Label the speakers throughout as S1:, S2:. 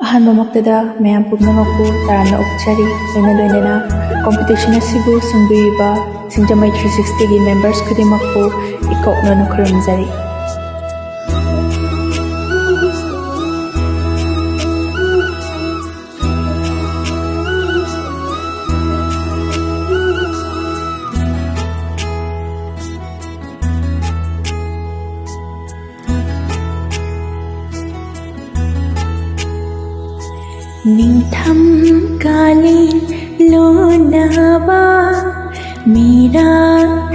S1: ꯑꯍꯥꯟꯕꯃꯛꯇꯗ ꯃꯌꯥꯝ ꯄꯨꯝꯅꯃꯛꯄꯨ ꯇꯔꯥꯝꯅ ꯑꯣꯛꯆꯔꯤ ꯂꯣꯏꯅꯅ ꯀꯣꯝꯄꯤꯇꯤꯁꯟ ꯑꯁꯤꯕꯨ ꯁꯤꯟꯕꯤꯔꯤꯕ ꯁꯤꯡꯖꯃꯩ 360ꯒꯤ ꯃꯦꯝꯕꯔꯁ ꯈꯨꯗꯤꯡꯃꯛꯄꯨ ꯏꯀꯣꯛꯅꯅ ꯈꯨꯔꯨꯝꯖꯔꯤ꯫
S2: निंथम काले लोनाबा मेरा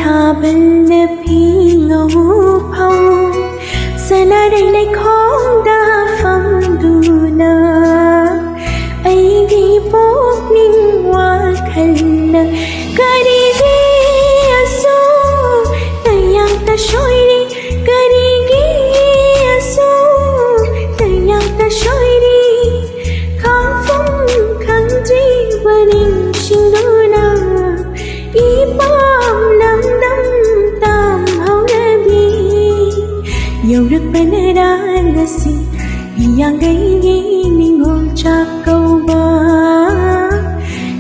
S2: थाबल नफिंगो फाउ सनारै नै खोंदा फंदुना ऐगी पोकनिं वाखलना करिगे असो तयां तशोइरी करिगे असो तयां तशोइरी Panarangasi hiyang gaigi ningol chakauba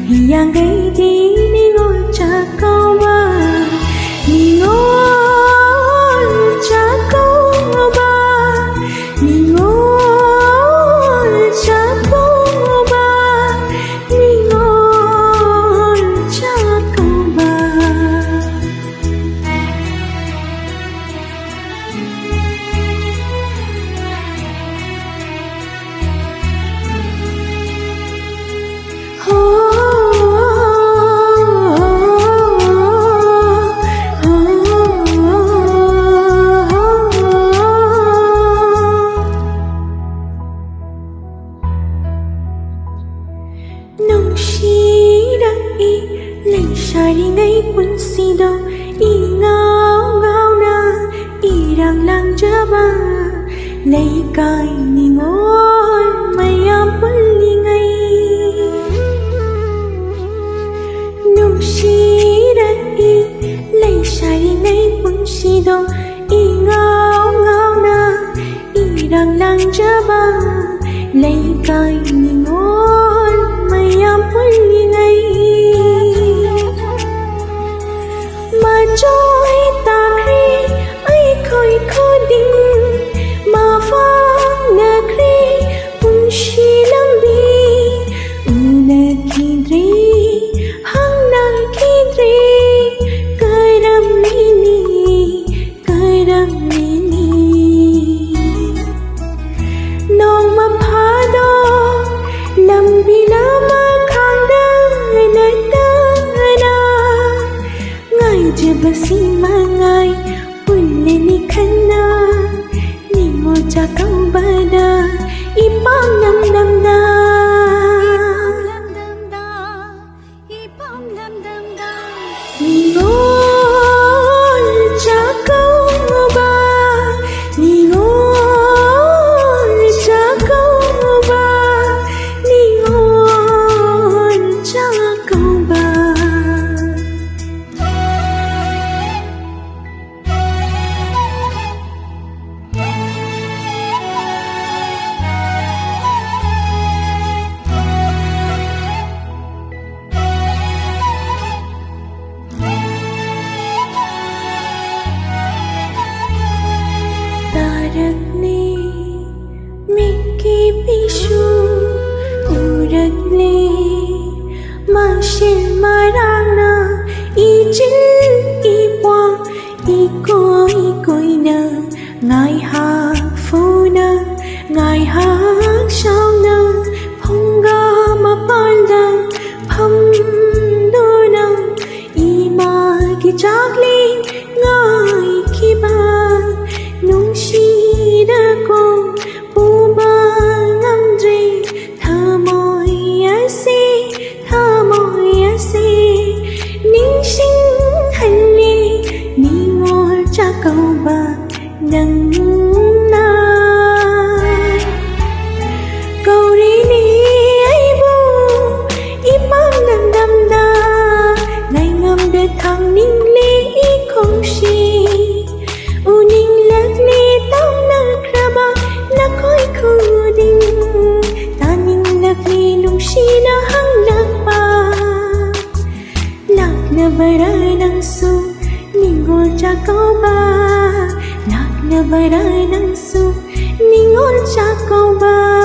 S2: hiyang gaigi ningol chakauba ningol chakauba ningol chakauba ningol chakauba. Laikai ningol mayam pulingai nungsirai laisai ngai punsido ingau ngau na irang lang jaba laikai ningol mayam pulingai majoy takri ai khoi khoding ma phang na kri punshi lambi una kidri hang nang kidri karam nini nong ma phado lambi lama khang da na da na ngai je basi mangai punne ni khanna Jakau bada ipam nam nam da Ningol jakau ba Ningol jakau ba Ningol jakau ba. Ngài hạc phu na ngài hạc sao na phong ga ma pan da pham do na ima ki chakli ngài ki ba nung shi da ko pu ba ngam dri tha moi ase ning sing han ni ni ngol cha kau ba nang na nangsu Ningol chakauba Laklaba nangsu Ningol chakauba